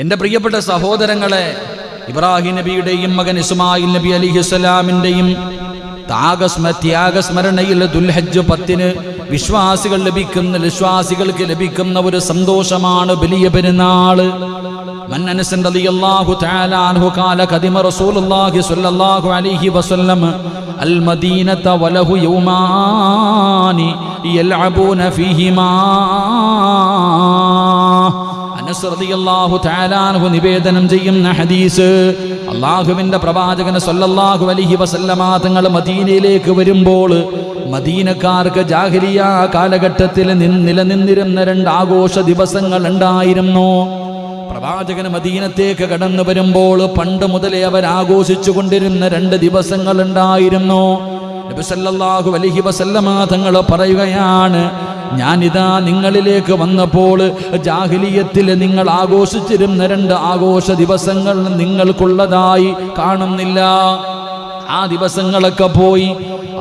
എൻ്റെ പ്രിയപ്പെട്ട സഹോദരങ്ങളെ, ഇബ്രാഹിം നബിയുടെയും മകൻ ഇസ്മായിൽ നബി അലിഹിസ്സലാമിൻ്റെയും ത്യാഗസ്മരണയിൽ ദുൽഹജ്ജ് 10 വിശ്വാസികൾക്ക് ലഭിക്കുന്ന ഒരു സന്തോഷമാണ് വലിയ പെരുന്നാൾ. മൻ അനസ് റളിയല്ലാഹു തആല അൻഹു ഖാല ഖദിമ റസൂലുള്ളാഹി സ്വല്ലല്ലാഹു അലൈഹി വസല്ലം അൽ മദീനത വലഹു യൗമാനി യൽഅബൂന ഫീഹിമാ. അനസ് റളിയല്ലാഹു തആല അൻഹു നിവേദനം ചെയ്യുന്ന ഹദീസ്, അല്ലാഹുവിന്റെ പ്രവാചകൻ സ്വല്ലല്ലാഹു അലൈഹി വസല്ലമ തങ്ങൾ മദീനയിലേക്ക് വരുമ്പോൾ മദീനക്കാർക്ക് ജാഹിലിയ കാലഘട്ടത്തിൽ നിലനിന്നിരുന്ന 2 ആഘോഷ ദിവസങ്ങൾ ഉണ്ടായിരുന്നു. പ്രവാചകൻ മദീനത്തേക്ക് കടന്നു വരുമ്പോൾ പണ്ട് മുതലേ അവർ ആഘോഷിച്ചു കൊണ്ടിരുന്ന 2 ദിവസങ്ങൾ ഉണ്ടായിരുന്നു. നബി സല്ലല്ലാഹു അലൈഹി വസല്ലമ തങ്ങൾ പറയുകയാണ്, ഞാനിതാ നിങ്ങളിലേക്ക് വന്നപ്പോൾ ജാഹിലിയത്തിൽ നിങ്ങൾ ആഘോഷിച്ചിരുന്ന 2 ആഘോഷ ദിവസങ്ങൾ നിങ്ങൾക്കുള്ളതായി കാണുന്നില്ല. ആ ദിവസങ്ങളൊക്കെ പോയി.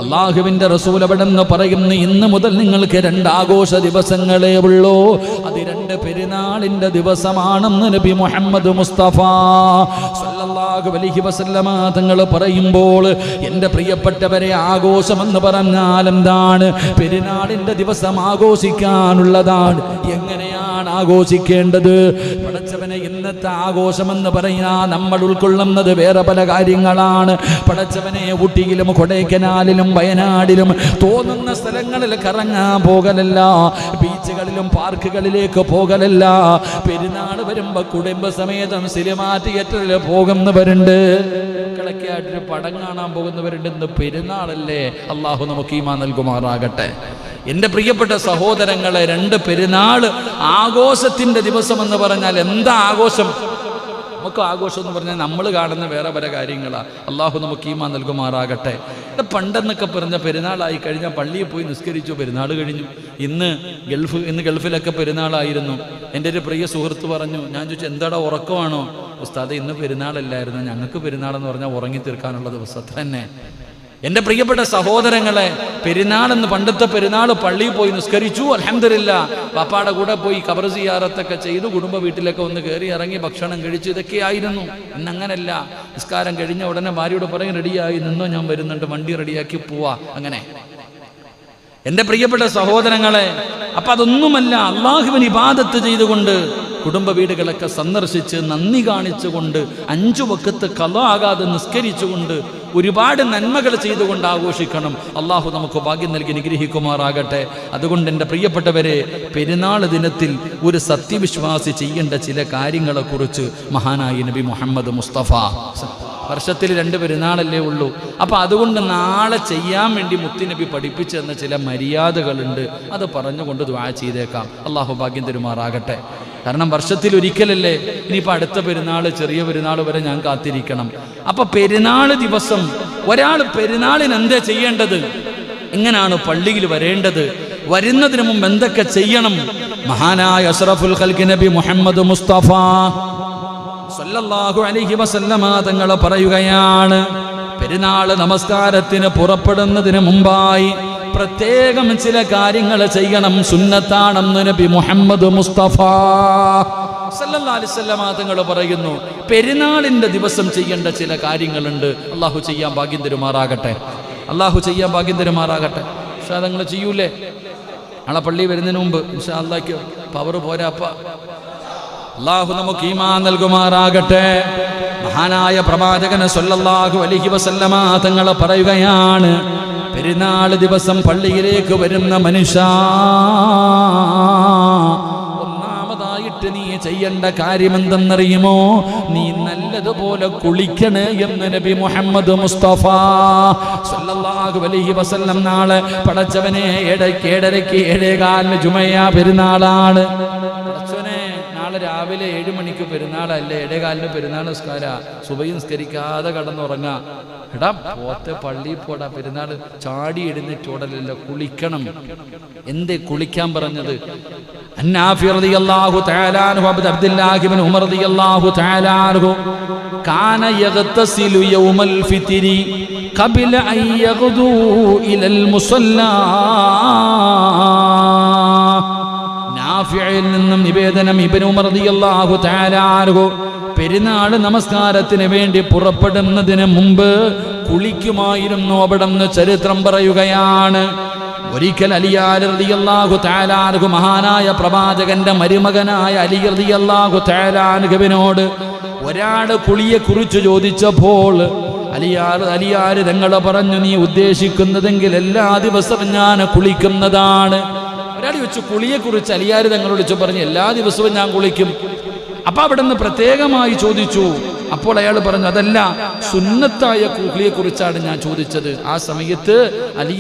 അള്ളാഹുവിന്റെ റസൂൽ അവിടെ നിന്ന് പറയുന്നു, ഇന്ന് മുതൽ നിങ്ങൾക്ക് 2 ആഘോഷ ദിവസങ്ങളേ ഉള്ളൂ. അത് 2 പെരുന്നാളിന്റെ ദിവസമാണെന്ന് നബി മുഹമ്മദ് മുസ്തഫ സല്ലല്ലാഹു അലൈഹി വസല്ലമ തങ്ങൾ പറയുമ്പോൾ, എൻ്റെ പ്രിയപ്പെട്ടവരെ, ആഘോഷമെന്ന് പറഞ്ഞാൽ എന്താണ്? പെരുന്നാളിന്റെ ദിവസം ആഘോഷിക്കാനുള്ളതാണ്. എങ്ങനെയാണ് ആഘോഷിക്കേണ്ടത്? പടച്ചവനെ, ഇന്നത്തെ ആഘോഷമെന്ന് പറയാ നമ്മൾ ഉൾക്കൊള്ളുന്നത് വേറെ പല കാര്യങ്ങളാണ്. പടച്ചവനെ, ഊട്ടിയിലും കൊടൈക്കനാലിലും വയനാടിലും തോന്നുന്ന സ്ഥലങ്ങളിൽ കറങ്ങാൻ പോകലല്ല, ബീച്ചുകളിലും പാർക്കുകളിലേക്ക് പോകലല്ല. പെരുന്നാൾ വരുമ്പോ കുടുംബസമേതം സിനിമാ തിയേറ്ററിൽ പോകുന്നവരുണ്ട്, മക്കളൊക്കെ ആയിട്ടൊരു പടം കാണാൻ പോകുന്നവരുണ്ട്. ഇന്ന് പെരുന്നാളല്ലേ? അള്ളാഹു നമുക്ക് ഈമാൻ നൽകുമാറാകട്ടെ. എൻ്റെ പ്രിയപ്പെട്ട സഹോദരങ്ങളെ, 2 പെരുന്നാൾ ആഘോഷത്തിന്റെ ദിവസം എന്ന് പറഞ്ഞാൽ എന്താ ആഘോഷം? നമുക്ക് ആഘോഷം എന്ന് പറഞ്ഞാൽ നമ്മൾ കാണുന്ന വേറെ പല കാര്യങ്ങളാണ്. അള്ളാഹു നമുക്ക് ഈമാൻ നൽകുമാറാകട്ടെ. പണ്ടെന്നൊക്കെ പറഞ്ഞ പെരുന്നാളായി കഴിഞ്ഞാൽ പള്ളിയിൽ പോയി നിസ്കരിച്ചു, പെരുന്നാൾ കഴിഞ്ഞു. ഇന്ന് ഗൾഫിലൊക്കെ പെരുന്നാളായിരുന്നു. എൻ്റെ ഒരു പ്രിയ സുഹൃത്ത് പറഞ്ഞു, ഞാൻ ചോദിച്ചു, എന്താടാ ഉറക്കമാണോ? ഉസ്താദേ, ഇന്ന് പെരുന്നാളല്ലായിരുന്നു, ഞങ്ങൾക്ക് പെരുന്നാളെന്ന് പറഞ്ഞാൽ ഉറങ്ങി തീർക്കാനുള്ള ദിവസം തന്നെ. എൻ്റെ പ്രിയപ്പെട്ട സഹോദരങ്ങളെ, പെരുന്നാളെന്ന് പണ്ടത്തെ പെരുന്നാൾ പള്ളിയിൽ പോയി നിസ്കരിച്ചു, അൽഹംദുലില്ലാ, പാപ്പാടെ കൂടെ പോയി ഖബർ സിയാറത്തൊക്കെ ചെയ്തു, കുടുംബ വീട്ടിലൊക്കെ ഒന്ന് കയറി ഇറങ്ങി ഭക്ഷണം കഴിച്ചു, ഇതൊക്കെയായിരുന്നു. ഇന്നങ്ങനല്ല. നിസ്കാരം കഴിഞ്ഞ ഉടനെ ഭാര്യയോട് പറയും, റെഡിയായി നിന്നോ, ഞാൻ വരുന്നുണ്ട്, വണ്ടി റെഡിയാക്കി പോവാ. അങ്ങനെ എൻ്റെ പ്രിയപ്പെട്ട സഹോദരങ്ങളെ, അപ്പം അതൊന്നുമല്ല. അള്ളാഹുവിന് ഇബാദത്ത് ചെയ്തുകൊണ്ട് കുടുംബ വീടുകളൊക്കെ സന്ദർശിച്ച് നന്ദി കാണിച്ചുകൊണ്ട് 5 വഖത്ത് ഖളാ ആകാതെ നിസ്കരിച്ചുകൊണ്ട് ഒരുപാട് നന്മകൾ ചെയ്തുകൊണ്ട് ആഘോഷിക്കണം. അള്ളാഹു നമുക്ക് ഭാഗ്യം നൽകി നിഗ്രഹിക്കുമാറാകട്ടെ. അതുകൊണ്ട് എൻ്റെ പ്രിയപ്പെട്ടവരെ, പെരുന്നാൾ ദിനത്തിൽ ഒരു സത്യവിശ്വാസി ചെയ്യേണ്ട ചില കാര്യങ്ങളെക്കുറിച്ച് മഹാനായ നബി മുഹമ്മദ് മുസ്തഫ, വർഷത്തിൽ 2 പെരുന്നാളല്ലേ ഉള്ളൂ. അപ്പം അതുകൊണ്ട് നാളെ ചെയ്യാൻ വേണ്ടി മുത്തുനബി പഠിപ്പിച്ചു തന്ന ചില മര്യാദകളുണ്ട്. അത് പറഞ്ഞുകൊണ്ട് ദുആ ചെയ്തേക്കാം. അള്ളാഹു ഭാഗ്യം തരുമാറാകട്ടെ. കാരണം വർഷത്തിൽ ഒരിക്കലല്ലേ. ഇനിയിപ്പോൾ അടുത്ത പെരുന്നാൾ, ചെറിയ പെരുന്നാൾ വരെ ഞാൻ കാത്തിരിക്കണം. അപ്പം പെരുന്നാൾ ദിവസം ഒരാൾ പെരുന്നാളിന് എന്താ ചെയ്യേണ്ടത്? എങ്ങനെയാണ് പള്ളിയിൽ വരേണ്ടത്? വരുന്നതിന് മുമ്പ് എന്തൊക്കെ ചെയ്യണം? മഹാനായ അഷ്റഫുൽ ഖൽഖ് നബി മുഹമ്മദ് മുസ്തഫ സല്ലല്ലാഹു അലൈഹി വസല്ലമ തങ്ങൾ പറയുകയാണ്, പെരുന്നാൾ നമസ്കാരത്തിന് പുറപ്പെടുന്നതിന് മുമ്പായി പ്രത്യേകം ചില കാര്യങ്ങൾ ചെയ്യണം, സുന്നത്താണെന്ന് നബി മുഹമ്മദ് മുസ്തഫ സല്ലല്ലാഹു അലൈഹി വസല്ലമ തങ്ങൾ പറയുന്നു. പെരുന്നാളിന്റെ ദിവസം ചെയ്യേണ്ട ചില കാര്യങ്ങളുണ്ട്. അള്ളാഹു ചെയ്യാൻ ഭാഗ്യം തരുമാറാകട്ടെ. അള്ളാഹു ചെയ്യാൻ ഭാഗ്യം തരുമാറാകട്ടെ. പക്ഷേ അതങ്ങൾ ചെയ്യൂലേ? നാളെ പള്ളി വരുന്നതിന് മുമ്പ് ഇൻഷാ അല്ലാഹ് പവർ പോരാപ്പ. അള്ളാഹു നമുക്ക് ഈമാൻ നൽകുമാറാകട്ടെ. മഹാനായ പ്രവാചകൻ സല്ലല്ലാഹു അലൈഹി വസല്ലമ തങ്ങൾ പറയുകയാണ്, പെരുന്നാൾ ദിവസം പള്ളിയിലേക്ക് വരുന്ന മനുഷ്യ, ഒന്നാമതായിട്ട് നീ ചെയ്യേണ്ട കാര്യം എന്തെന്നറിയുമോ? നീ നല്ലതുപോലെ കുളിക്കണേ എന്ന് നബി മുഹമ്മദ് മുസ്തഫ സല്ലല്ലാഹു അലൈഹി വസല്ലം. നാളെ പടച്ചവനെ 7:30 7:15 ജുമഅ പെരുന്നാളാണ്. നാളെ രാവിലെ 7 മണിക്ക് പെരുന്നാളല്ലേ, 7:15 പെരുന്നാൾ നിസ്കാര, സുബഹി നിസ്കരിക്കാതെ കടന്നുറങ്ങാ. എടാ പോത്തെ പള്ളിയിൽ പോടാ, പെരുന്നാൾ ചാടി എഴുന്നേറ്റോടലല്ല, കുളിക്കണം. എന്തേ കുളിക്കാൻ പറഞ്ഞത്? അന്നാഫി റളിയല്ലാഹു തആല അൻഹു അബ്ദുല്ലാഹി ഇബ്നു ഉമർ റളിയല്ലാഹു തആല അൻഹു കാന യഗ്തസിലു യൗമൽ ഫിത്രി ഖബല അൻ യഗ്ദു ഇലൽ മുസല്ലാ. നാഫിഇൽ നിന്നും നിവേദനം, ഇബ്നു ഉമർ റളിയല്ലാഹു തആല അൻഹു പെരുന്നാൾ നമസ്കാരത്തിന് വേണ്ടി പുറപ്പെടുന്നതിന് മുമ്പ് കുളിക്കുമായിരുന്നു അവിടെന്ന് ചരിത്രം പറയുകയാണ്. ഒരിക്കൽ അലി റളിയല്ലാഹു തആല അൻഹു മഹാനായ പ്രവാചകന്റെ മരുമകനായ അലി റളിയല്ലാഹു തആല അൻഹുവിനോട് ഒരാൾ കുളിയെക്കുറിച്ച് ചോദിച്ചപ്പോൾ അലിയാര് തങ്ങൾ പറഞ്ഞു, നീ ഉദ്ദേശിക്കുന്നതെങ്കിൽ എല്ലാ ദിവസവും ഞാൻ കുളിക്കുന്നതാണ്. ഒരാൾ ചോദിച്ചു കുളിയെക്കുറിച്ച് അലിയാര് തങ്ങളോട് പറഞ്ഞു, എല്ലാ ദിവസവും ഞാൻ കുളിക്കും. അപ്പൊ അവിടെ നിന്ന് പ്രത്യേകമായി ചോദിച്ചു. അപ്പോൾ അയാൾ പറഞ്ഞു, അതല്ല, സുന്നത്തായ കുളിയെ കുറിച്ചാണ് ഞാൻ ചോദിച്ചത്. ആ സമയത്ത് അലി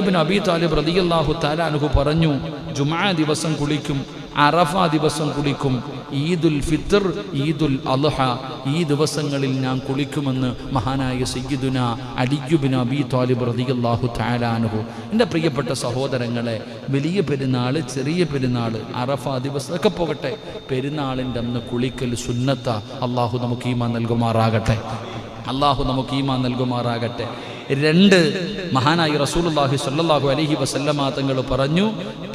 ഇബ്നു അബീ ത്വാലിബ് റളിയല്ലാഹു തആല അൻഹു പറഞ്ഞു, ജുമുഅ ദിവസം കുളിക്കും, അറഫ ദിവസം കുളിക്കും, ഈദുൽ ഫിത്ർ, ഈദുൽ അദ്ഹ ഈ ദിവസങ്ങളിൽ ഞാൻ കുളിക്കുമെന്ന് മഹാനായ സയ്യിദുന അലി ഇബ്നു അബീ ത്വാലിബ് റളിയല്ലാഹു തആല അൻഹു. എൻ്റെ പ്രിയപ്പെട്ട സഹോദരങ്ങളെ, വലിയ പെരുന്നാൾ, ചെറിയ പെരുന്നാൾ, അറഫ ദിവസമൊക്കെ പോകട്ടെ, പെരുന്നാളിൻ്റെ അന്ന് കുളിക്കൽ സുന്നത്ത. അള്ളാഹു നമുക്ക് ഈമാൻ നൽകുമാറാകട്ടെ, അള്ളാഹു നമുക്ക് ഈമാൻ നൽകുമാറാകട്ടെ. 2, മഹാനായി റസൂലുള്ളാഹി സ്വല്ലല്ലാഹു അലൈഹി വസല്ലമ തങ്ങൾ പറഞ്ഞു,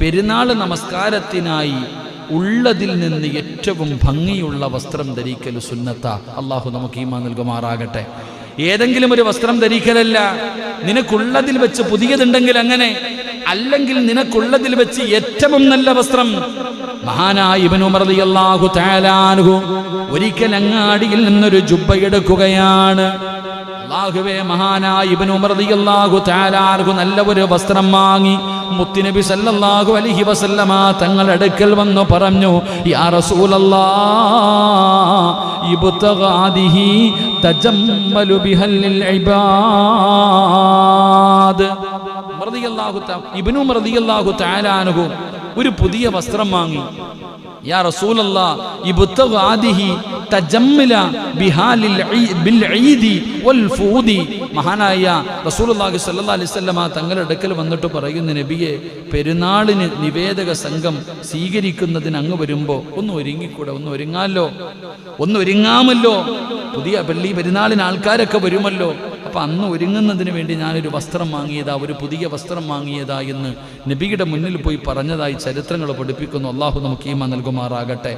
പെരുന്നാൾ നമസ്കാരത്തിനായി ഉള്ളതിൽ നിന്ന് ഏറ്റവും ഭംഗിയുള്ള വസ്ത്രം ധരിക്കൽ സുന്നത്ത. അള്ളാഹു നമുക്ക് ഈമാൻ നൽകുമാറാകട്ടെ. ഏതെങ്കിലും ഒരു വസ്ത്രം ധരിക്കലല്ല, നിനക്കുള്ളതിൽ വെച്ച് പുതിയതുണ്ടെങ്കിൽ അങ്ങനെ, അല്ലെങ്കിൽ നിനക്കുള്ളതിൽ വെച്ച് ഏറ്റവും നല്ല വസ്ത്രം. മഹാനായ ഇബ്നു ഉമർ റളിയല്ലാഹു തആല അൻഹു ഒരിക്കൽ അങ്ങാടിയിൽ നിന്നൊരു ജുബ്ബ എടുക്കുകയാണ്. അല്ലാഹുവേ, മഹാനായ ഇബ്നു ഉമർ റളിയല്ലാഹു തആല അൻഹു നല്ല ഒരു വസ്ത്രം വാങ്ങി മുത്തുനബി സല്ലല്ലാഹു അലൈഹി വസല്ലമ തങ്ങളുടെ അടുക്കൽ വന്നു പറഞ്ഞു, യാ റസൂലല്ലാഹ് ഇബ്തഗാദിഹി തജമ്മലു ബിഹൽ ഇബാദ്. ഇബ്നു ഉമർ റളിയല്ലാഹു തആല അൻഹു ഒരു പുതിയ വസ്ത്രം വാങ്ങി. യാ റസൂലല്ലാഹ് ഇബ്തഗാദിഹി തജമ്മല ബിൽ ഈദി വൽ ഫൂദി. മഹാനായ റസൂലുള്ളാഹി സ്വല്ലല്ലാഹു അലൈഹി വസല്ലമ തങ്ങളുടെ അടുക്കൽ വന്നിട്ട് പറയുന്നു, നബിയെ, പെരുന്നാളിന് നിവേദക സംഘം സ്വീകരിക്കുന്നതിന് അങ്ങ് വരുമ്പോൾ ഒന്ന് ഒരുങ്ങിക്കൂടെ, ഒന്ന് ഒരുങ്ങാമല്ലോ, ഒന്ന് ഒരുങ്ങാമല്ലോ. പുതിയ പെരുന്നാളിന് ആൾക്കാരൊക്കെ വരുമല്ലോ, അപ്പം അന്ന് ഒരുങ്ങുന്നതിന് വേണ്ടി ഞാനൊരു വസ്ത്രം വാങ്ങിയതാ, ഒരു പുതിയ വസ്ത്രം വാങ്ങിയതാ എന്ന് നബിയുടെ മുന്നിൽ പോയി പറഞ്ഞതായി ചരിത്രങ്ങൾ പഠിപ്പിക്കുന്നു. അള്ളാഹു നമുക്ക് ഈമാൻ നൽകുമാറാകട്ടെ.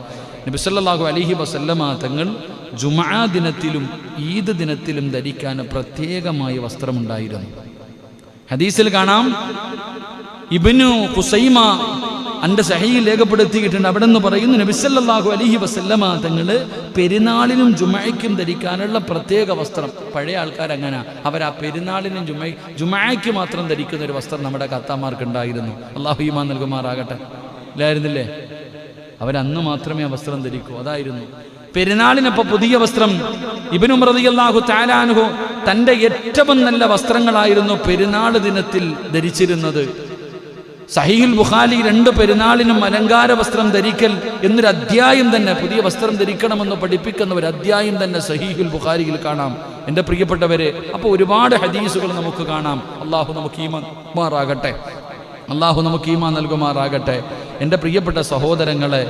നബി സല്ലല്ലാഹു അലൈഹി വസല്ലമ തങ്ങൾ ജുമുഅ ദിനത്തിലും ഈദ് ദിനത്തിലും ധരിക്കാൻ പ്രത്യേകമായ വസ്ത്രമുണ്ടായിരുന്നു. ഹദീസിൽ കാണാം, ഇബ്നു ഖുസൈമ അന്റെ സഹീഹ് രേഖപ്പെടുത്തിയിട്ടുണ്ട്. അവിടെ നിന്ന് പറയുന്നു, നബി സല്ലല്ലാഹു അലൈഹി വസല്ലമ തങ്ങൾ പെരുന്നാളിനും ജുമുഅയ്ക്കും ധരിക്കാനുള്ള പ്രത്യേക വസ്ത്രം. പഴയ ആൾക്കാർ അങ്ങനെ, അവർ ആ പെരുന്നാളിനും ജുമുഅയ്ക്ക് മാത്രം ധരിക്കുന്ന ഒരു വസ്ത്രം നമ്മുടെ കത്താമാർക്ക് ഉണ്ടായിരുന്നു. അള്ളാഹു ഈമാൻ നൽകുമാറാകട്ടെ. ഇല്ലായിരുന്നില്ലേ? അവരന്ന് മാത്രമേ ആ വസ്ത്രം ധരിക്കൂ, അതായിരുന്നു. പെരുന്നാളിനപ്പോൾ പുതിയ വസ്ത്രം. ഇബ്നു ഉമർ റളിയല്ലാഹു തആല അൻഹു തൻ്റെ ഏറ്റവും നല്ല വസ്ത്രങ്ങളായിരുന്നു പെരുന്നാൾ ദിനത്തിൽ ധരിച്ചിരുന്നത്. സഹീഹുൽ ബുഖാരി 2 പെരുന്നാളിനും അലങ്കാര വസ്ത്രം ധരിക്കൽ എന്നൊരു അധ്യായം തന്നെ, പുതിയ വസ്ത്രം ധരിക്കണമെന്ന് പഠിപ്പിക്കുന്ന ഒരു അധ്യായം തന്നെ സഹീഹുൽ ബുഖാരിയിൽ കാണാം. എൻ്റെ പ്രിയപ്പെട്ടവരെ, അപ്പോൾ ഒരുപാട് ഹദീസുകൾ നമുക്ക് കാണാം. അള്ളാഹു നമുക്ക് ഈമാൻ മാറാകട്ടെ, അള്ളാഹു നമുക്ക് ഈമാൻ നൽകുമാറാകട്ടെ. എൻ്റെ പ്രിയപ്പെട്ട സഹോദരങ്ങളെ,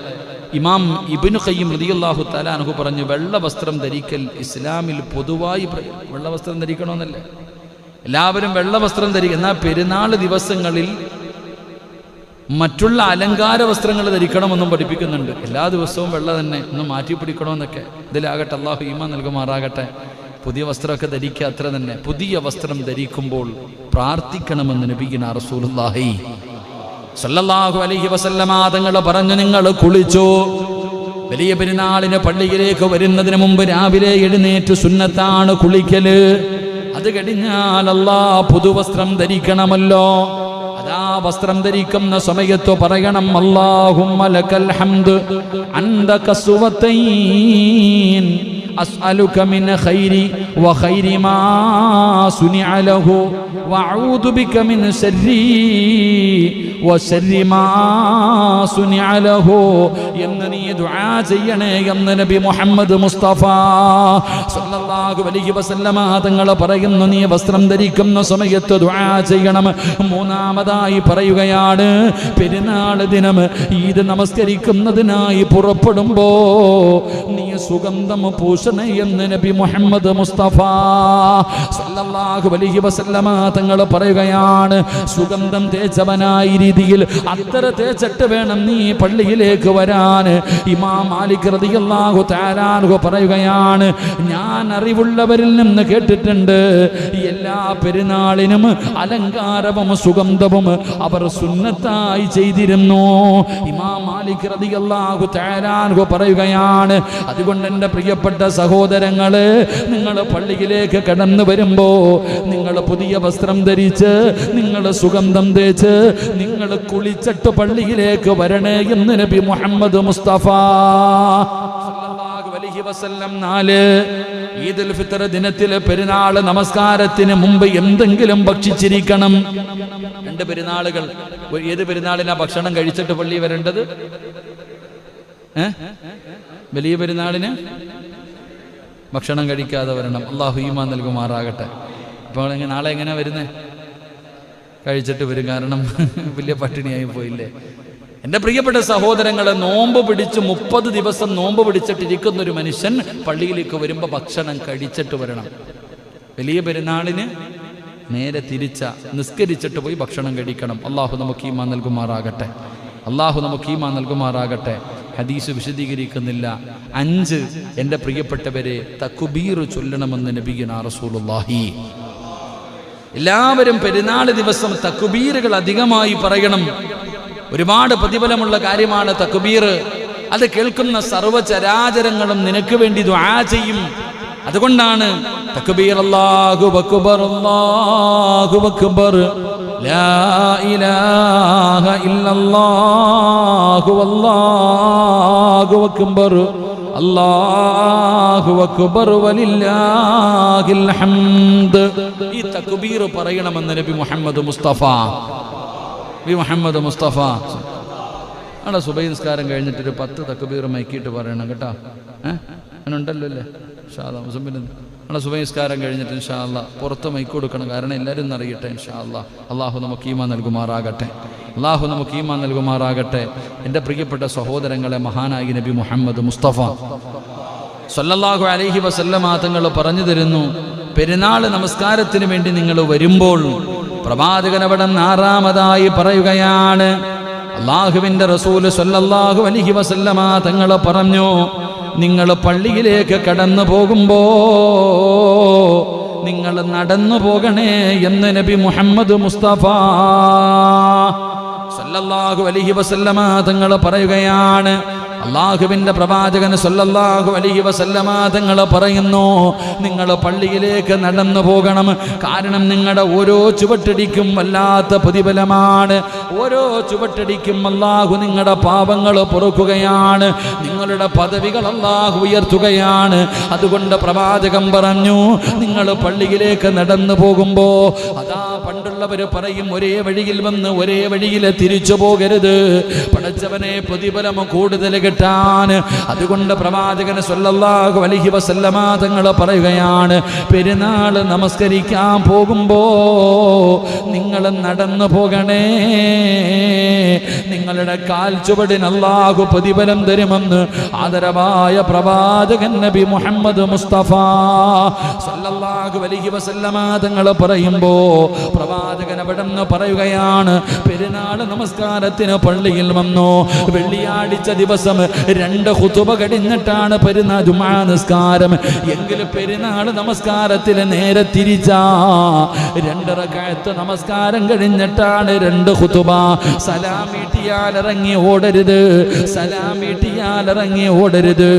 ഇമാം ഇബ്നു ഖയ്യിം റളിയല്ലാഹു തആല അൻഹു പറഞ്ഞു, വെള്ള വസ്ത്രം ധരിക്കൽ ഇസ്ലാമിൽ പൊതുവായി വെള്ള വസ്ത്രം ധരിക്കണമെന്നല്ലേ, എല്ലാവരും വെള്ള വസ്ത്രം ധരിക്കും. എന്നാൽ പെരുന്നാൾ ദിവസങ്ങളിൽ മറ്റുള്ള അലങ്കാര വസ്ത്രങ്ങൾ ധരിക്കണമെന്നും പഠിപ്പിക്കുന്നുണ്ട്. എല്ലാ ദിവസവും വെള്ള തന്നെ, ഒന്ന് മാറ്റി പിടിക്കണമെന്നൊക്കെ. ഇതിലാകട്ടെ, അള്ളാഹു ഈമാൻ നൽകുമാറാകട്ടെ. പുതിയ വസ്ത്രമൊക്കെ ധരിക്കുക, അത്ര തന്നെ. പുതിയ വസ്ത്രം ധരിക്കുമ്പോൾ പ്രാർത്ഥിക്കണമെന്ന് നബിയുനാ റസൂലുള്ളാഹി സല്ലല്ലാഹു അലൈഹി വസല്ലമ തങ്ങൾ പറഞ്ഞു, നിങ്ങൾ കുളിച്ചു. വലിയ പെരുന്നാളിന് പള്ളിയിലേക്ക് വരുന്നതിന് മുമ്പ് രാവിലെ എഴുന്നേറ്റ് സുന്നത്താണ് കുളിക്കല്. അത് കഴിഞ്ഞാൽ അല്ലാഹ് പുതുവസ്ത്രം ധരിക്കണമല്ലോ. അതാ വസ്ത്രം ധരിക്കുന്ന സമയത്ത് പറയണം, അല്ലാഹുമ്മ ലക്കൽ ഹംദ് അൻത കസ്വതൈൻ അസ്അലുക മിൻ ഖൈരി വഖൈരി മാ സുനിഅ ലഹു വഅഊദു ബിക മിൻ ശർരി വശർരി മാ സുനിഅ ലഹു എന്ന് നീ ദുആ ചെയ്യണേ എന്ന് നബി മുഹമ്മദ് മുസ്തഫ സല്ലല്ലാഹു അലൈഹി വസല്ലമ തങ്ങൾ പറയുന്നു, നീ വസ്ത്രം ധരിക്കുന്ന സമയത്ത് ദുആ ചെയ്യണം. മൂന്നാമതായി പറയുകയാണ്, പെരുന്നാൾ ദിനം ഈദ് നമസ്കരിക്കുന്നതിനായി പുറപ്പെടുമ്പോ നീ സുഗന്ധം പൂശണേ എന്ന് നബി മുഹമ്മദ് മുസ്തഫ സല്ലല്ലാഹു അലൈഹി വസല്ലമ തങ്ങൾ പറയുകയാണ്. സുഗന്ധം തേച്ചവനായിരിക്കണം, രീതിയിൽ അത്തര തേച്ചിട്ട് വേണം നീ പള്ളിയിലേക്ക് വരാൻ. ഇമാം മാലിക് റളിയല്ലാഹു തആല അൻഹു പറയുകയാണ്, ഞാൻ അറിവുള്ളവരിൽ നിന്ന് കേട്ടിട്ടുണ്ട്, എല്ലാ പെരുന്നാളിനും അലങ്കാരവും സുഗന്ധവും അവർ സുന്നത്തായി ചെയ്തിരുന്നു. ഇമാം മാലിക് റളിയല്ലാഹു തആല അൻഹു പറയുകയാണ്, അതുകൊണ്ട് എൻ്റെ പ്രിയപ്പെട്ട സഹോദരങ്ങളെ, നിങ്ങൾ പള്ളിയിലേക്ക് കടന്നു വരുമ്പോ നിങ്ങൾ പുതിയ വസ്ത്രം ധരിച്ച്, നിങ്ങൾ സുഗന്ധം തേച്ച്, നിങ്ങൾ കുളിച്ചിട്ട് പള്ളിയിലേക്ക് വരണേ എന്ന് നബി മുഹമ്മദ് മുസ്തഫ സല്ലല്ലാഹു അലൈഹി വസല്ലം 4 ഈദുൽ ഫിത്ർ ദിനത്തിലെ പെരുന്നാൾ നമസ്കാരത്തിന് മുമ്പ് എന്തെങ്കിലും ഭക്ഷിച്ചിരിക്കണം. 2 പെരുന്നാളുകൾ. ഏത് പെരുന്നാളിനാ ഭക്ഷണം കഴിച്ചിട്ട് പള്ളി വരേണ്ടത്? വലിയ പെരുന്നാളിന് ഭക്ഷണം കഴിക്കാതെ വരണം. അള്ളാഹു ഈമാൻ നൽകുമാറാകട്ടെ. അപ്പോൾ നാളെ എങ്ങനെ വരുന്നേ? കഴിച്ചിട്ട് വരും. കാരണം വലിയ പട്ടിണിയായി പോയില്ലേ. എൻ്റെ പ്രിയപ്പെട്ട സഹോദരങ്ങളെ, നോമ്പ് പിടിച്ച് 30 ദിവസം നോമ്പ് പിടിച്ചിട്ടിരിക്കുന്ന ഒരു മനുഷ്യൻ പള്ളിയിലേക്ക് വരുമ്പോൾ ഭക്ഷണം കഴിച്ചിട്ട് വരണം. വലിയ പെരുന്നാളിന് നേരെ തിരിച്ച നിസ്കരിച്ചിട്ട് പോയി ഭക്ഷണം കഴിക്കണം. അള്ളാഹു നമുക്ക് ഈമാൻ നൽകുമാറാകട്ടെ. അള്ളാഹു നമുക്ക് ഈമാൻ നൽകുമാറാകട്ടെ. ഹദീസ് വിശദീകരിക്കുന്നില്ല. 5 എൻ്റെ പ്രിയപ്പെട്ടവരെ തക്ബീർ ചൊല്ലണമെന്ന് നബിയുനാ റസൂലുള്ളാഹി. എല്ലാവരും പെരുന്നാൾ ദിവസം തക്ബീറുകൾ അധികമായി പറയണം. ഒരുപാട് പ്രതിഫലമുള്ള കാര്യമാണ് തക്ബീർ. അത് കേൾക്കുന്ന സർവ്വചരാചരങ്ങളും നിനക്ക് വേണ്ടി ദുആ ചെയ്യും. അതുകൊണ്ടാണ് തക്ബീർ അല്ലാഹു അക്ബർ അല്ലാഹു അക്ബർ ലാ ഇലാഹ ഇല്ലല്ലാഹു അല്ലാഹു അക്ബർ അല്ലാഹു അക്ബർ വലില്ലാഹിൽ ഹംദ്. ഈ തക്ബീർ പറയണമെന്ന് നബി മുഹമ്മദ് മുസ്തഫ അവിടെ സുബഹി നിസ്കാരം കഴിഞ്ഞിട്ടൊരു 10 തക്ബീർ മൈക്കിയിട്ട് പറയണം കേട്ടോ. അങ്ങനുണ്ടല്ലോ അല്ലേ? ഇൻഷാ അല്ലാഹ് അവിടെ സുബഹി നിസ്കാരം കഴിഞ്ഞിട്ട് ഇൻഷാ അല്ലാഹ് പുറത്ത് മൈക്ക് കൊടുക്കണം. കാരണം എല്ലാവരും ഒന്ന് അറിയട്ടെ ഇൻഷാ അല്ലാഹ്. അള്ളാഹു നമുക്ക് ഈമാൻ നൽകുമാറാകട്ടെ. അള്ളാഹു നമുക്ക് ഈമാൻ നൽകുമാറാകട്ടെ. എൻ്റെ പ്രിയപ്പെട്ട സഹോദരങ്ങളെ, മഹാനായ നബി മുഹമ്മദ് മുസ്തഫ സല്ലല്ലാഹു അലൈഹി വസല്ലമ തങ്ങൾ പറഞ്ഞു തരുന്നു, പെരുന്നാൾ നമസ്കാരത്തിന് വേണ്ടി നിങ്ങൾ വരുമ്പോൾ പ്രവാചകൻ അവിടെ 6ാമതായി പറയുകയാണ്, അള്ളാഹുവിൻ്റെ റസൂൽ സല്ലല്ലാഹു അലൈഹി വസല്ലമ തങ്ങൾ പറഞ്ഞു, നിങ്ങൾ പള്ളിയിലേക്ക് കടന്നു പോകുമ്പോ നിങ്ങൾ നടന്നു പോകണേ എന്ന് നബി മുഹമ്മദ് മുസ്തഫ സല്ലല്ലാഹു അലൈഹി വസല്ലമ തങ്ങൾ പറയുകയാണ്. അള്ളാഹുവിൻ്റെ പ്രവാചകൻ സല്ലല്ലാഹു അലൈഹി വസല്ലമ തങ്ങൾ പറയുന്നു, നിങ്ങൾ പള്ളിയിലേക്ക് നടന്നു പോകണം. കാരണം നിങ്ങളുടെ ഓരോ ചുവട്ടടിക്കും വല്ലാത്ത പ്രതിഫലമാണ്. ഓരോ ചുവട്ടടിക്കും അള്ളാഹു നിങ്ങളുടെ പാപങ്ങൾ പൊറുക്കുകയാണ്, നിങ്ങളുടെ പദവികൾ അള്ളാഹു ഉയർത്തുകയാണ്. അതുകൊണ്ട് പ്രവാചകൻ പറഞ്ഞു, നിങ്ങൾ പള്ളിയിലേക്ക് നടന്നു പോകുമ്പോ അതാ പണ്ടുള്ളവർ പറയും, ഒരേ വഴിയിൽ വന്ന് ഒരേ വഴിയിൽ തിരിച്ചു പോകരുത്, പടച്ചവനെ പ്രതിഫലം കൂടുതൽ കിട്ടാൻ. അതുകൊണ്ട് പ്രവാചകൻ സല്ലല്ലാഹു അലൈഹി വസല്ലമ തങ്ങൾ പറയുകയാണ്, പെരുന്നാൾ നമസ്കരിക്കാൻ പോകുമ്പോ നിങ്ങൾ നടന്നു പോകണേ, നിങ്ങളുടെ കാൽ ചുവടിന് അല്ലാഹു പ്രതിഫലം തരുമെന്ന് ആദരവായ പ്രവാചകൻ നബി മുഹമ്മദ് മുസ്തഫ സല്ലല്ലാഹു അലൈഹി വസല്ലമ തങ്ങൾ പറയുമ്പോ പ്രവാചകൻ അവിടെ നിന്ന് പറയുകയാണ്, പെരുന്നാൾ നമസ്കാരത്തിന് പള്ളിയിൽ വന്നു. വെള്ളിയാഴ്ച ദിവസം 2 ഖുതുബ കഴിഞ്ഞിട്ടാണ് പെരുന്നാൾ ജുമാ നിസ്കാരം. എങ്കിലും പെരുന്നാൾ നമസ്കാരത്തിൽ നേരെ തിരിച്ചാ 2 റക്അത്ത് നമസ്കാരം കഴിഞ്ഞിട്ടാണ് 2 ഖുതുബ. സലാം വീട്ടിയാൽ ഇറങ്ങി ഓടരുത്, സലാം വീട്ടിയാൽ ഇറങ്ങി ഓടരുത്.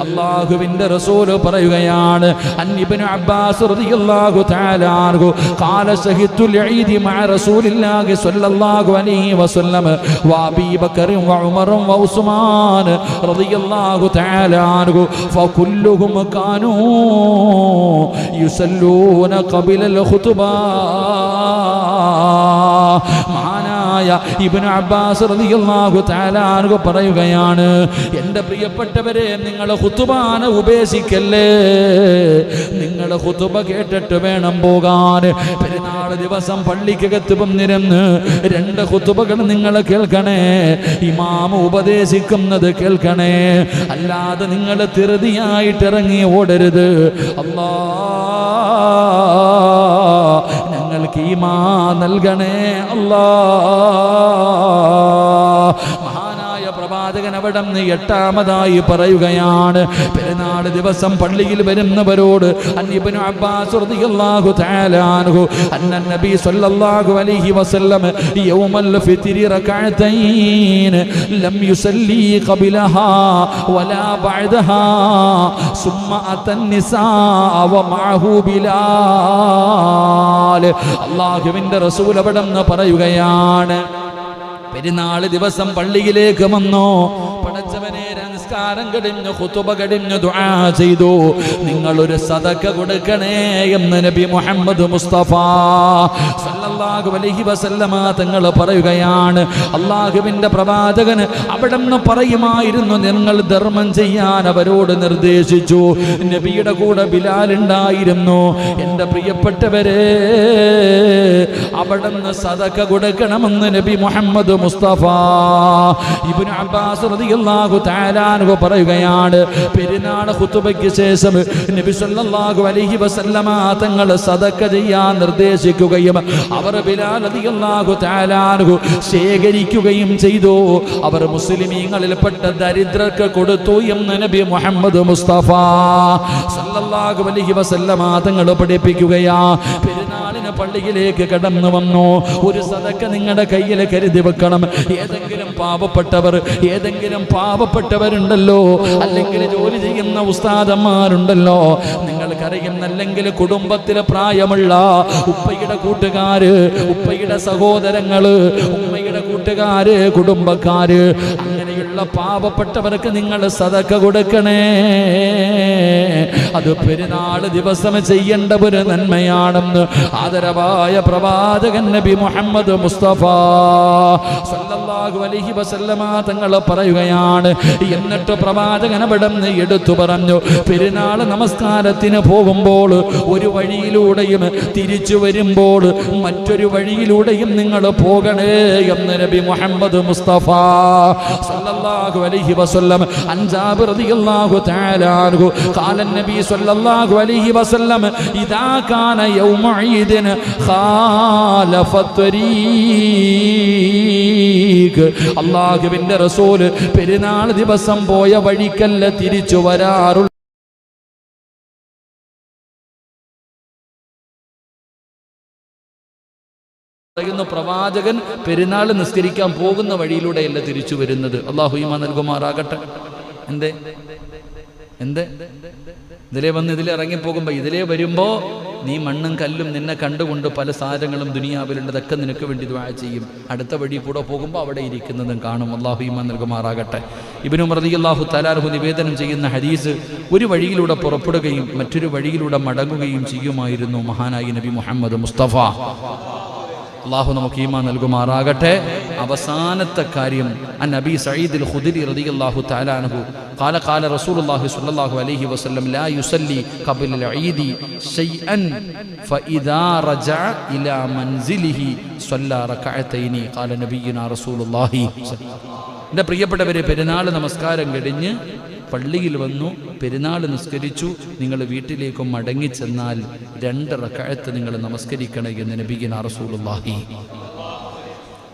അല്ലാഹുവിൻ്റെ റസൂൽ പറയുകയാണ്, അൻ ഇബ്നു അബ്ബാസ് റളിയല്ലാഹു തആല അൻഹു ഖാല ശഹിദുൽ ഈദ് മഅ റസൂലില്ലാഹി സ്വല്ലല്ലാഹു അലൈഹി വസല്ലം വ അബീ ബക്കർ വ ഉമർ വ ഉസ്മാൻ റളിയല്ലാഹു തആല അൻഹു ഫകുല്ലുഹും കാനൂ യുസല്ലൂന ഖബിലൽ ഖുതുബ. മഹാനായ ഇബ്നു അബ്ബാസ് റളിയല്ലാഹു തആല അൻഹു പറയുകയാണ്, എൻ്റെ പ്രിയപ്പെട്ടവരെ, നിങ്ങൾ ഖുതുബാന ഉപേക്ഷിക്കല്ലേ, നിങ്ങൾ ഖുതുബ കേട്ടിട്ട് വേണം പോകാൻ. പെരുന്നാൾ ദിവസം പള്ളിക്കകത്ത് വന്നിരുന്ന് 2 ഖുതുബകൾ നിങ്ങൾ കേൾക്കണേ, ഇമാം ഉപദേശിക്കുന്നത് കേൾക്കണേ, അല്ലാതെ നിങ്ങൾ ധൃതിയായിട്ട് ഇറങ്ങി ഓടരുത്. അല്ലാ, ഞങ്ങൾ ഞങ്ങൾക്ക് ഈമാൻ നൽകണേ അല്ലാ. മഹാനായ പ്രവാചകൻ അവിടെ നിന്ന് എട്ടാമതായി പറയുകയാണ്, പെരുന്നാൾ ദിവസം പള്ളിയിൽ വരുന്നവരോട് ഇബ്നു അബ്ബാസ് റളിയല്ലാഹു തആല അൻഹു അന്ന നബി സല്ലല്ലാഹു അലൈഹി വസല്ലം യൗമൽ ഫിത്രി റകഅതൈൻ ലം യുസല്ലി ഖബലഹാ വലാ ബഅദഹാ സുമ്മ അതൻ നിസാ വ മഅഹു ബിലാൽ. അല്ലാഹുവിന്റെ റസൂൽ അവിടെ നിന്ന് പറയുകയാണ്, പെരുന്നാൾ ദിവസം പള്ളിയിലേക്ക് വന്നോ, പടച്ചവനെ നമസ്കാരം കഴിഞ്ഞു, ഖുതുബ കഴിഞ്ഞു, ദുആ ചെയ്തു, നിങ്ങളൊരു സദഖ കൊടുക്കണേ എന്ന് നബി മുഹമ്മദ് മുസ്തഫ സല്ലല്ലാഹു അലൈഹി വസല്ലമ തങ്ങൾ പറയുകയാണ്. അല്ലാഹുവിന്റെ പ്രവാചകൻ അവിടെ നിന്ന് പറയുമായിരുന്നു, നിങ്ങൾ ധർമ്മം ചെയ്യാൻ അവരോട് നിർദ്ദേശിച്ചു. നബിയുടെ കൂടെ ബിലാൽ ഉണ്ടായിരുന്നു. എൻ്റെ പ്രിയപ്പെട്ടവരെ, അവിടെ നിന്ന് സദഖ കൊടുക്കണമെന്ന് നബി മുഹമ്മദ് മുസ്തഫ. ഇബ്നു അബ്ബാസ് റളിയല്ലാഹു തആല അൻഹു പറയുകയാണ്, പെരുന്നാൾ ഖുതുബയ്ക്ക് ശേഷം നബി സല്ലല്ലാഹു അലൈഹി വസല്ലമ തങ്ങൾ സദഖ ചെയ്യാൻ നിർദ്ദേശിക്കുകയും അവർ ബിലാൽ റളിയല്ലാഹു തആല അൻഹു ശേഖരിക്കുകയും ചെയ്തു. അവർ മുസ്ലിമീങ്ങളിൽപ്പെട്ട ദരിദ്രർക്ക് കൊടുത്തു എന്ന് നബി മുഹമ്മദ് മുസ്തഫ സല്ലല്ലാഹു അലൈഹി വസല്ലമ തങ്ങൾ പഠിപ്പിക്കുകയാ. പെരുന്നാളിന് പള്ളിയിലേക്ക് കടന്നു വന്നു, ഒരു സദഖ നിങ്ങളുടെ കയ്യിൽ കരുതി വെക്കണം. ഏതെങ്കിലും പാവപ്പെട്ടവരുണ്ടല്ലോ, അല്ലെങ്കിൽ ജോലി ചെയ്യുന്ന ഉസ്താദന്മാരുണ്ടല്ലോ, നിങ്ങൾക്കറിയുന്ന, അല്ലെങ്കിൽ കുടുംബത്തിലെ പ്രായമുള്ള ഉപ്പയുടെ കൂട്ടുകാര്, ഉപ്പയുടെ സഹോദരങ്ങള്, ഉമ്മയുടെ കൂട്ടുകാര്, കുടുംബക്കാര്, അങ്ങനെയുള്ള പാവപ്പെട്ടവർക്ക് നിങ്ങൾ സദഖ കൊടുക്കണേ. അത് പെരുന്നാൾ ദിവസം ചെയ്യേണ്ട ഒരു നന്മയാണെന്ന് ആദരവായ പ്രവാചകൻ നബി മുഹമ്മദ് മുസ്തഫ സല്ലല്ലാഹു അലൈഹി വസല്ലമ തങ്ങൾ പറയുകയാണ്. എന്നിട്ട് പ്രവാചകൻ അവിടെ നിന്ന് എടുത്തു പറഞ്ഞു, പെരുന്നാൾ നമസ്കാരത്തിന് പോകുമ്പോൾ ഒരു വഴിയിലൂടെയും തിരിച്ചു വരുമ്പോൾ മറ്റൊരു വഴിയിലൂടെയും നിങ്ങൾ പോകണേ എന്ന് നബി മുഹമ്മദ് മുസ്തഫ സല്ലല്ലാഹു അലൈഹി വസല്ലം. അൻ ജാബിർ റളിയല്ലാഹു തആല അൻഹു ഖാല നബി സല്ലല്ലാഹു അലൈഹി വസല്ലം ഇദാ കാന യൗമ ഈദിൻ ഖാലഫ ത്വരീഖ്. അല്ലാഹുവിന്റെ റസൂൽ പെരുന്നാൾ ദിവസം പോയ വഴിക്കല്ല തിരിച്ചു വരാറുള്ളൂ. പ്രവാചകൻ പെരുന്നാൾ നിസ്കരിക്കാൻ പോകുന്ന വഴിയിലൂടെയല്ല തിരിച്ചു വരുന്നത്. അല്ലാഹു ഈമാൻ നൽകുമാറാകട്ടെ. എന്തേ ഇതിലേ വന്ന് ഇതിലേ ഇറങ്ങിപ്പോകുമ്പോൾ ഇതിലേ വരുമ്പോൾ നീ മണ്ണും കല്ലും നിന്നെ കണ്ടുകൊണ്ട് പല സാധനങ്ങളും ദുനിയാവിലുണ്ട്, അതൊക്കെ നിനക്ക് വേണ്ടി ദുആ ചെയ്യും. അടുത്ത വഴി കൂടെ പോകുമ്പോൾ അവിടെ ഇരിക്കുന്നതും കാണും. അല്ലാഹു ഈമാൻ നൽകുമാറാകട്ടെ. ഇബ്നു ഉമർ റളിയല്ലാഹു തആല അൻഹു നിവേദനം ചെയ്യുന്ന ഹദീസ്, ഒരു വഴിയിലൂടെ പുറപ്പെടുകയും മറ്റൊരു വഴിയിലൂടെ മടങ്ങുകയും ചെയ്യുമായിരുന്നു മഹാനായി നബി മുഹമ്മദ് മുസ്തഫ. അല്ലാഹു നമുക്ക് ഈമാൻ നൽകുമാറാകട്ടെ. അവസാനത്തെ കാര്യം, അൻ അബീ സഈദ് അൽ ഖുദരി റളിയല്ലാഹു തആല അൻഹു قال قال رسول الله صلى الله عليه وسلم لا يصلي قبل العيد شيئا فإذا رجع إلى منزله صلى ركعتين قال نبينا رسول الله. എൻ്റെ പ്രിയപ്പെട്ടവരെ, പെരുന്നാൾ നമസ്കാരം കഴിഞ്ഞ് പള്ളിയിൽ വന്നു, പെരുന്നാൾ നിസ്കരിച്ചു, നിങ്ങൾ വീട്ടിലേക്ക് മടങ്ങിച്ചെന്നാൽ 2 റക്അത്ത് നിങ്ങൾ നമസ്കരിക്കണം എന്ന് നബിയുനാ റസൂലുള്ളാഹി.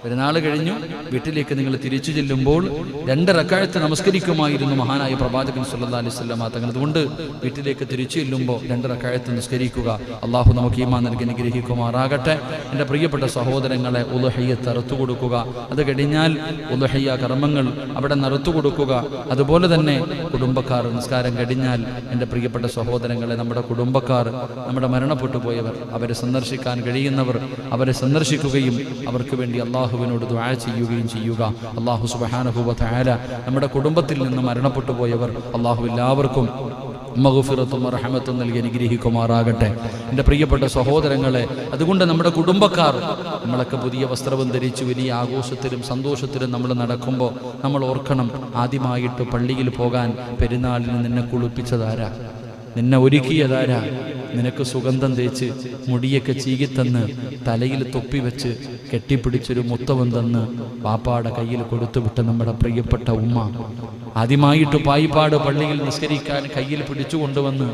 പെരുന്നാൾ കഴിഞ്ഞു വീട്ടിലേക്ക് നിങ്ങൾ തിരിച്ചു ചെല്ലുമ്പോൾ 2 റക്അത്ത് നമസ്കരിക്കുമായിരുന്നു മഹാനായ പ്രവാചകൻ സല്ലല്ലാഹു അലൈഹി വസല്ലം തങ്ങൾ. അതുകൊണ്ട് വീട്ടിലേക്ക് തിരിച്ചു ചെല്ലുമ്പോൾ 2 റക്അത്ത് നിസ്കരിക്കുക. അള്ളാഹു നമുക്ക് ഈമാൻ നൽകി അനുഗ്രഹിക്കുമാറാകട്ടെ. എൻ്റെ പ്രിയപ്പെട്ട സഹോദരങ്ങളെ, ഉളുഹിയ്യത്ത് അറുത്തു കൊടുക്കുക. അത് കഴിഞ്ഞാൽ ഉളുഹിയ്യ കർമ്മങ്ങൾ അവിടെ നടത്തു കൊടുക്കുക. അതുപോലെ തന്നെ കുടുംബക്കാർ നിസ്കാരം കഴിഞ്ഞാൽ, എൻ്റെ പ്രിയപ്പെട്ട സഹോദരങ്ങളെ, നമ്മുടെ കുടുംബക്കാർ, നമ്മുടെ മരണപ്പെട്ടു പോയവർ, അവരെ സന്ദർശിക്കാൻ കഴിയുന്നവർ അവരെ സന്ദർശിക്കുകയും അവർക്ക് വേണ്ടി അള്ളാഹുവിനോട് ദുആ ചെയ്യുകയും ചെയ്യുക. അള്ളാഹു സുബ്ഹാനഹു വ തആല നമ്മുടെ കുടുംബത്തിൽ നിന്ന് മരണപ്പെട്ടു പോയവർ അള്ളാഹു എല്ലാവർക്കും മഗ്ഫിറത്തും റഹ്മത്തും നൽകി അനുഗ്രഹിക്കുമാറാകട്ടെ. എൻ്റെ പ്രിയപ്പെട്ട സഹോദരങ്ങളെ, അതുകൊണ്ട് നമ്മുടെ കുടുംബക്കാർ, നമ്മളൊക്കെ പുതിയ വസ്ത്രവും ധരിച്ച് വലിയ ആഘോഷത്തിലും സന്തോഷത്തിലും നമ്മൾ നടക്കുമ്പോൾ നമ്മൾ ഓർക്കണം, ആദ്യമായിട്ട് പള്ളിയിൽ പോകാൻ പെരുന്നാളിന് നിന്നെ കുളിപ്പിച്ചതാരാ, നിന്നെ ഒരുക്കിയതാരാ, നിനക്ക് സുഗന്ധം തേച്ച് മുടിയൊക്കെ ചീകിത്തന്ന് തലയിൽ തൊപ്പി വെച്ച് കെട്ടിപ്പിടിച്ചൊരു മുത്തവും തന്ന് പാപ്പാടെ കയ്യിൽ കൊടുത്തുവിട്ട നമ്മുടെ പ്രിയപ്പെട്ട ഉമ്മ, ആദ്യമായിട്ട് പായിപ്പാട് പള്ളിയിൽ നിസ്കരിക്കാൻ കയ്യിൽ പിടിച്ചു കൊണ്ടുവന്ന്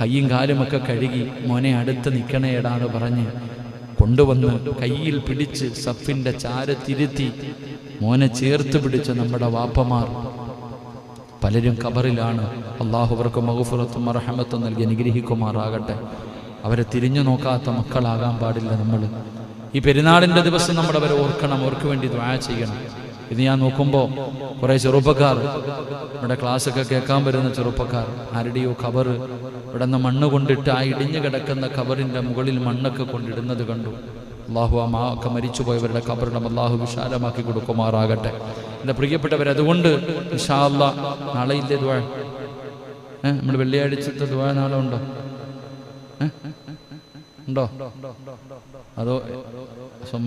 കയ്യും കാലുമൊക്കെ കഴുകി മോനെ അടുത്ത് നിൽക്കണേടാന്ന് പറഞ്ഞ് കൊണ്ടുവന്ന് കയ്യിൽ പിടിച്ച് സഫിന്റെ ചാരത്തിരുത്തി മോനെ ചേർത്ത് പിടിച്ച നമ്മുടെ വാപ്പമാർ പലരും ഖബറിലാണ്. അള്ളാഹു അവർക്ക് മഗ്ഫിറത്തും റഹ്മത്തും നൽകി അനുഗ്രഹിക്കുമാറാകട്ടെ. അവരെ തിരിഞ്ഞു നോക്കാത്ത മക്കളാകാൻ പാടില്ല നമ്മൾ. ഈ പെരുന്നാളിൻ്റെ ദിവസം നമ്മൾ അവരെ ഓർക്കണം, അവർക്ക് വേണ്ടി ദുആ ചെയ്യണം. ഇത് ഞാൻ നോക്കുമ്പോൾ കുറേ ചെറുപ്പക്കാർ, ഇവിടെ ക്ലാസ്സൊക്കെ കേൾക്കാൻ വരുന്ന ചെറുപ്പക്കാർ, ആരുടെയോ ഖബർ ഇവിടെ നിന്ന് മണ്ണ് കൊണ്ടിട്ട് ആ ഇടിഞ്ഞു കിടക്കുന്ന ഖബറിൻ്റെ മുകളിൽ മണ്ണൊക്കെ കൊണ്ടിടുന്നത് കണ്ടു. അള്ളാഹു ആ ഒക്കെ മരിച്ചുപോയവരുടെ ഖബറിടം അള്ളാഹു വിശാലമാക്കി കൊടുക്കുമാറാകട്ടെ. എൻ്റെ പ്രിയപ്പെട്ടവർ, അതുകൊണ്ട് ഇൻഷാ അല്ലാഹ് നാളെ ഇല്ലേ ദുആ? നമ്മൾ വെള്ളിയാഴ്ചത്തെ ദുആ നാളെ ഉണ്ടോ? ഉണ്ടോ? അതോ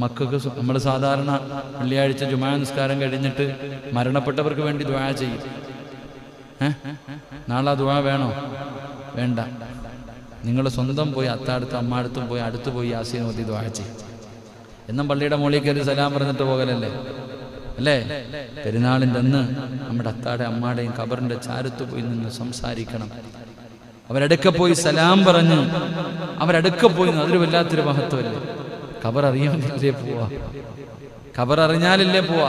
മക്കൾക്ക് നമ്മൾ സാധാരണ വെള്ളിയാഴ്ച ജുമാ നിസ്കാരം കഴിഞ്ഞിട്ട് മരണപ്പെട്ടവർക്ക് വേണ്ടി ദുആ ചെയ്യും. നാളെ ദുആ വേണോ? വേണ്ട. നിങ്ങൾ സ്വന്തം പോയി അത്താടുത്തും അമ്മാടുത്തും പോയി അടുത്ത് പോയി യാസീൻ ഓതി ദുആ ചെയ്യും. എന്നും പള്ളിയുടെ മുകളിൽ കയറി സലാം പറഞ്ഞിട്ട് പോകലല്ലേ അല്ലേ? പെരുന്നാളിൻ്റെ അന്ന് നമ്മുടെ അത്താടെ അമ്മാടെയും ഖബറിന്റെ ചാരത്ത് പോയി നിന്ന് സംസാരിക്കണം. അവരടുക്ക പോയി സലാം പറഞ്ഞ് അവരടുക്ക പോയി, അതൊരു വല്ലാത്തൊരു മഹത്വമല്ലേ? ഖബർ അറിയാമെങ്കിലേ പോവാ, ഖബർ അറിഞ്ഞാലല്ലേ പോവാ.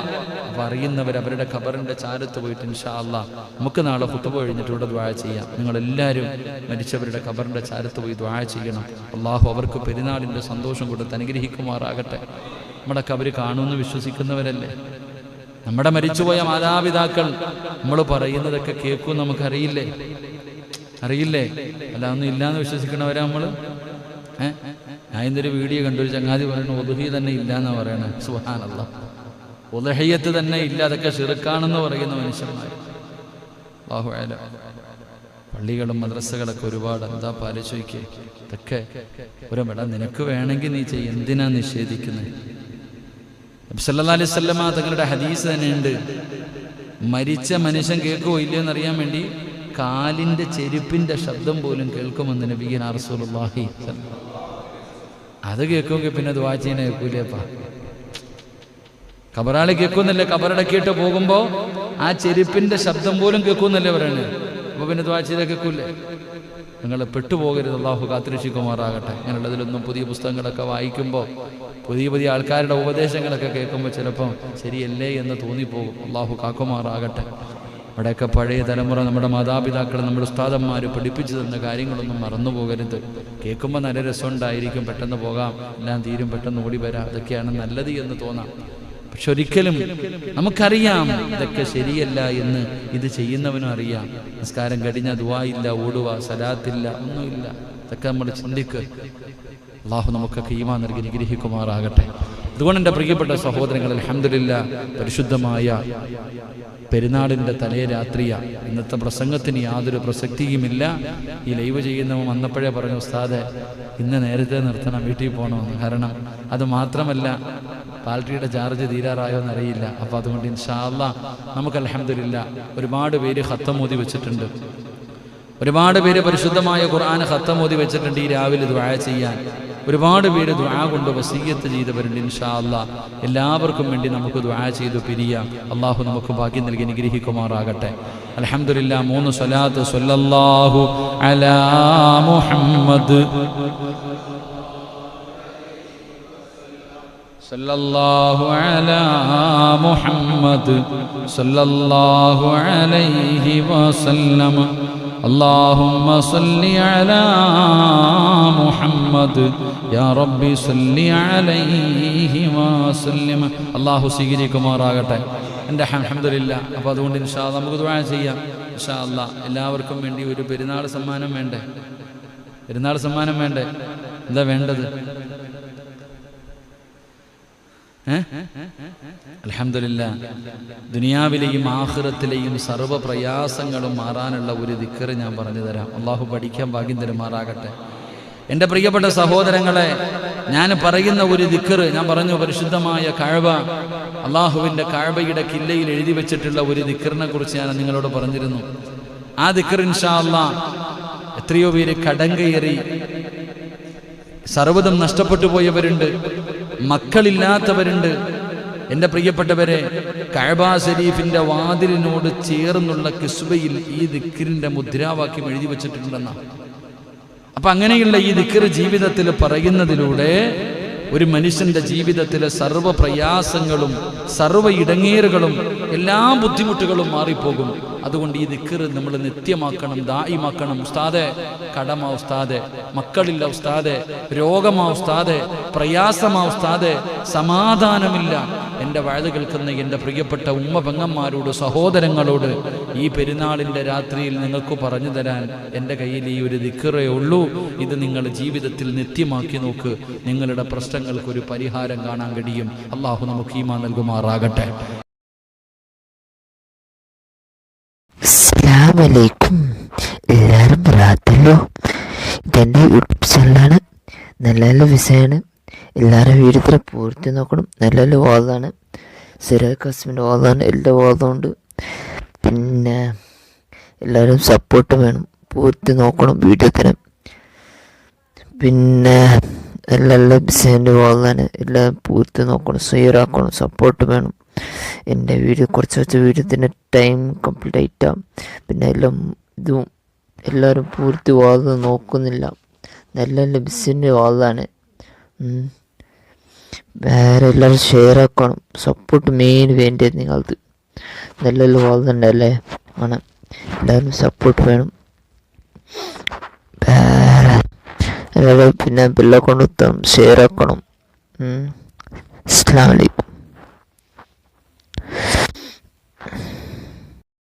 അപ്പൊ അറിയുന്നവർ അവരുടെ ഖബറിന്റെ ചാരത്ത് പോയിട്ട് ഇൻഷാ അല്ലാഹ് നമുക്ക് നാളെ ഖുതുബ കഴിഞ്ഞിട്ട് ഇവിടെ ദുആ ചെയ്യാം. നിങ്ങളെല്ലാവരും മരിച്ചവരുടെ ഖബറിന്റെ ചാരത്ത് പോയി ദുആ ചെയ്യണം. അള്ളാഹു അവർക്ക് പെരുന്നാളിന്റെ സന്തോഷം കൊടുത്ത് അനുഗ്രഹിക്കുമാറാകട്ടെ. നമ്മുടെ ഖബർ കാണുമെന്ന് വിശ്വസിക്കുന്നവരല്ലേ? നമ്മുടെ മരിച്ചുപോയ മാതാപിതാക്കൾ നമ്മൾ പറയുന്നതൊക്കെ കേൾക്കും, നമുക്കറിയില്ലേ? അറിയില്ലേ? അല്ല ഒന്നും ഇല്ലാന്ന് വിശ്വസിക്കണവരാ നമ്മൾ. ഞാൻ ഇന്നൊരു വീഡിയോ കണ്ടു, ഒരു ചങ്ങാതി പറയുന്നു ഉദ്ഹിയ തന്നെ ഇല്ലാന്നാ പറയണേ. സുബ്ഹാനല്ലാഹ്, ഉദ്ഹിയ്യത്ത് തന്നെ ഇല്ല, അതൊക്കെ ശിർക്കാണെന്ന് പറയുന്ന മനുഷ്യന്മാർ. അല്ലാഹു അഅലം. പള്ളികളും മദ്രസകളൊക്കെ ഒരുപാട് എന്താ പാലിച്ചോയ്ക്ക്. ഇതൊക്കെ ഒരു മേട നിനക്ക് വേണമെങ്കിൽ നീ ചെയ്യും, എന്തിനാ നിഷേധിക്കുന്നത്? നബി സല്ലല്ലാഹു അലൈഹി വസല്ലമ തങ്ങളുടെ ഹദീസ് തന്നെയുണ്ട്, മരിച്ച മനുഷ്യൻ കേൾക്കുമോ ഇല്ലയോ എന്നറിയാൻ വേണ്ടി കാലിന്റെ ചെരുപ്പിന്റെ ശബ്ദം പോലും കേൾക്കുമെന്ന് നബിയനാ റസൂലുള്ളാഹി. അത് കേൾക്കുമെങ്കിൽ പിന്നെ ദുആ ചെയ്യാൻ കേൾക്കൂലേപ്പാ. ഖബറാളി കേൾക്കുന്നില്ലേ? ഖബറടക്കിയിട്ട് പോകുമ്പോ ആ ചെരുപ്പിന്റെ ശബ്ദം പോലും കേൾക്കുമെന്നല്ലേ പറയണേ. അപ്പൊ പിന്നെ ദുആ ചെയ്താൽ കേൾക്കൂലേ? നിങ്ങൾ പെട്ടുപോകരുത്, അള്ളാഹു കാത്തുരക്ഷിക്കുമാറാകട്ടെ. അങ്ങനെയുള്ളതിലൊന്നും പുതിയ പുസ്തകങ്ങളൊക്കെ വായിക്കുമ്പോൾ പുതിയ പുതിയ ആൾക്കാരുടെ ഉപദേശങ്ങളൊക്കെ കേൾക്കുമ്പോൾ ചിലപ്പം ശരിയല്ലേ എന്ന് തോന്നിപ്പോകും. അള്ളാഹു കാക്കുമാറാകട്ടെ. അവിടെയൊക്കെ പഴയ തലമുറ, നമ്മുടെ മാതാപിതാക്കൾ, നമ്മുടെ ഉസ്താദന്മാർ പഠിപ്പിച്ചു തന്ന കാര്യങ്ങളൊന്നും മറന്നു പോകരുത്. കേൾക്കുമ്പോൾ നല്ല രസമുണ്ടായിരിക്കും, പെട്ടെന്ന് പോകാം, എല്ലാം തീരും, പെട്ടെന്ന് ഓടി വരാം, അതൊക്കെയാണ് നല്ലത് എന്ന് തോന്നാം. പക്ഷെ ഒരിക്കലും നമുക്കറിയാം ഇതൊക്കെ ശരിയല്ല എന്ന്. ഇത് ചെയ്യുന്നവനും അറിയാം. നിസ്കാരം കഴിഞ്ഞ ദുആ ഇല്ല, ഓടുക, സലാത്തില്ല, ഒന്നുമില്ല. ഇതൊക്കെ നമ്മൾ ചിന്തിക്കുക. അള്ളാഹു നമുക്കൊക്കെ ഈമാൻ നൽകി അനുഗ്രഹിക്കുമാറാകട്ടെ. അതുകൊണ്ട് എൻ്റെ പ്രിയപ്പെട്ട സഹോദരങ്ങൾ, അൽഹംദുലില്ലാ, പരിശുദ്ധമായ പെരുന്നാളിൻ്റെ തലേ രാത്രിയ. ഇന്നത്തെ പ്രസംഗത്തിന് യാതൊരു പ്രസക്തിയുമില്ല. ഈ ലൈവ് ചെയ്യുന്നവൻ വന്നപ്പോഴേ പറഞ്ഞു, ഉസ്താദെ ഇന്ന് നേരത്തെ നിർത്തണം, വീട്ടിൽ പോകണമെന്ന്. കാരണം അത് മാത്രമല്ല, ബാറ്ററിയുടെ ചാർജ് തീരാറായോ എന്നറിയില്ല. അപ്പോൾ അതുകൊണ്ട് ഇൻഷാ അല്ലാഹ് നമുക്ക് അൽഹംദുലില്ലാ ഒരുപാട് പേര് ഖത്തം ഓതി വെച്ചിട്ടുണ്ട്. ഒരുപാട് പേര് പരിശുദ്ധമായ ഖുർആൻ ഖത്തം ഓതി വെച്ചിട്ടുണ്ട്. ഈ രാവിലെ ദുആ ചെയ്യാൻ ഒരുപാട് പേര് ദുആ കൊണ്ട് വസിയ്യത്ത് ചെയ്തവരുണ്ട്. ഇൻഷാ അല്ലാഹ് എല്ലാവർക്കും വേണ്ടി നമുക്ക് ദുആ ചെയ്തു പിരിയാം. അള്ളാഹു നമുക്ക് ഭാഗ്യം നൽകി അനുഗ്രഹിക്കുമാറാകട്ടെ. അൽഹംദുലില്ലാ. 3 സ്വലാത്ത്. സ്വല്ലല്ലാഹു അലാ മുഹമ്മദ്, സല്ലല്ലാഹു അലാ മുഹമ്മദ്, സല്ലല്ലാഹു അലൈഹി വസല്ലം. അല്ലാഹുമ്മ സല്ലി അലാ മുഹമ്മദ്, യാ റബ്ബി സല്ലി അലൈഹി വസല്ലം. അല്ലാഹു സ്വീകരിക്കുമാറാകട്ടെ. എൻ്റെ അൽഹംദുലില്ലാ. അപ്പോൾ അതുകൊണ്ട് ഇൻഷാ അല്ലാഹ് നമുക്ക് ദുആ ചെയ്യാം. ഇൻഷാ അല്ലാഹ് എല്ലാവർക്കും വേണ്ടി ഒരു പെരുന്നാൾ സമ്മാനം വേണ്ടേ? പെരുന്നാൾ സമ്മാനം വേണ്ടേ? എന്താ വേണ്ടത്? അൽഹംദുലില്ലാ, ദുനിയാവിലെയും ആഖിറത്തിലെയും സർവ്വ പ്രയാസങ്ങളും മാറാനുള്ള ഒരു ദിക്ർ ഞാൻ പറഞ്ഞു തരാം. അള്ളാഹു പഠിക്കാൻ ഭാഗ്യം തരുമാറാകട്ടെ. എൻ്റെ പ്രിയപ്പെട്ട സഹോദരങ്ങളെ, ഞാൻ പറയുന്ന ഒരു ദിക്ർ ഞാൻ പറഞ്ഞു, പരിശുദ്ധമായ കഅബ, അള്ളാഹുവിൻ്റെ കഅബയുടെ കില്ലയിൽ എഴുതി വെച്ചിട്ടുള്ള ഒരു ദിക്റിനെ കുറിച്ച് ഞാൻ നിങ്ങളോട് പറഞ്ഞിരുന്നു. ആ ദിക്ർ ഇൻഷാ അല്ലാഹ് എത്രയോ പേര് കടം കയറി സർവ്വതും നഷ്ടപ്പെട്ടു പോയവരുണ്ട്, മക്കളില്ലാത്തവരുണ്ട്. എൻ്റെ പ്രിയപ്പെട്ടവരെ, കഅബ ശരീഫിന്റെ വാതിലിനോട് ചേർന്നുള്ള കിസ്ബയിൽ ഈ ദിക്റിന്റെ മുദ്രാവാക്യം എഴുതി വച്ചിട്ടുണ്ടെന്നാണ്. അപ്പൊ അങ്ങനെയുള്ള ഈ ദിക്ർ ജീവിതത്തിൽ പറയുന്നതിലൂടെ ഒരു മനുഷ്യന്റെ ജീവിതത്തിലെ സർവ്വ പ്രയാസങ്ങളും സർവ്വ ഇടങ്ങേറുകളും എല്ലാ ബുദ്ധിമുട്ടുകളും മാറിപ്പോകും. അതുകൊണ്ട് ഈ ദിക്ർ നമ്മൾ നിത്യമാക്കണം, ദായിമാക്കണം. ഉസ്താദെ കടമാ ഉസ്താദെ, മക്കളില്ല ഉസ്താദെ, രോഗമാ ഉസ്താദെ, പ്രയാസമാ ഉസ്താദെ, സമാധാനമില്ല. എൻ്റെ വഴുത് കേൾക്കുന്ന എൻ്റെ പ്രിയപ്പെട്ട ഉമ്മ പെങ്ങന്മാരോട്, സഹോദരങ്ങളോട് ഈ പെരുന്നാളിൻ്റെ രാത്രിയിൽ നിങ്ങൾക്ക് പറഞ്ഞു തരാൻ എൻ്റെ കയ്യിൽ ഈ ഒരു ദിക്റേ ഉള്ളൂ. ഇത് നിങ്ങൾ ജീവിതത്തിൽ നിത്യമാക്കി നോക്ക്. നിങ്ങളുടെ പ്രശ്നങ്ങൾക്കൊരു പരിഹാരം കാണാൻ കഴിയും. അള്ളാഹു നമുക്ക് ഈമാൻ നൽകുമാറാകട്ടെ. അസ്സലാമലൈക്കും. എല്ലാവരും റാത്തല്ലോ. ഇതെൻ്റെ യൂട്യൂബ് ചാനലാണ്. നല്ല നല്ല വിഷയമാണ്. എല്ലാവരും വീഡിയോ പൂർത്തി നോക്കണം. നല്ല നല്ല വാദമാണ്. സിറാജ് ഖാസിമിൻ്റെ വാദമാണ്. എല്ലാ വാദമുണ്ട്. പിന്നെ എല്ലാവരും സപ്പോർട്ട് വേണം. പൂർത്തി നോക്കണം വീഡിയോത്തിന്. പിന്നെ നല്ല നല്ല വിഷയൻ്റെ വാദമാണ്. എല്ലാം പൂർത്തി നോക്കണം, ഷെയറാക്കണം, സപ്പോർട്ട് വേണം. എൻ്റെ വീഡിയോ കുറച്ച് വീഡിയോത്തിൻ്റെ ടൈം കംപ്ലീറ്റ് ആയിട്ടാണ്. പിന്നെ എല്ലാം ഇതും എല്ലാവരും പൂർത്തി വാദം നോക്കുന്നില്ല. നല്ല നല്ല ബിസിൻ്റെ വാദമാണ്. വേറെ എല്ലാവരും ഷെയർ ആക്കണം. സപ്പോർട്ട് മെയിൻ വേണ്ടത് നിങ്ങൾക്ക്. നല്ല നല്ല വാദമുണ്ടല്ലേ ആണ്. എല്ലാവരും സപ്പോർട്ട് വേണം. വേറെ എല്ലാവരും പിന്നെ ബെല്ലൈക്കൺ ഷെയർ ആക്കണം. അസ്സലാമു അലൈക്കും.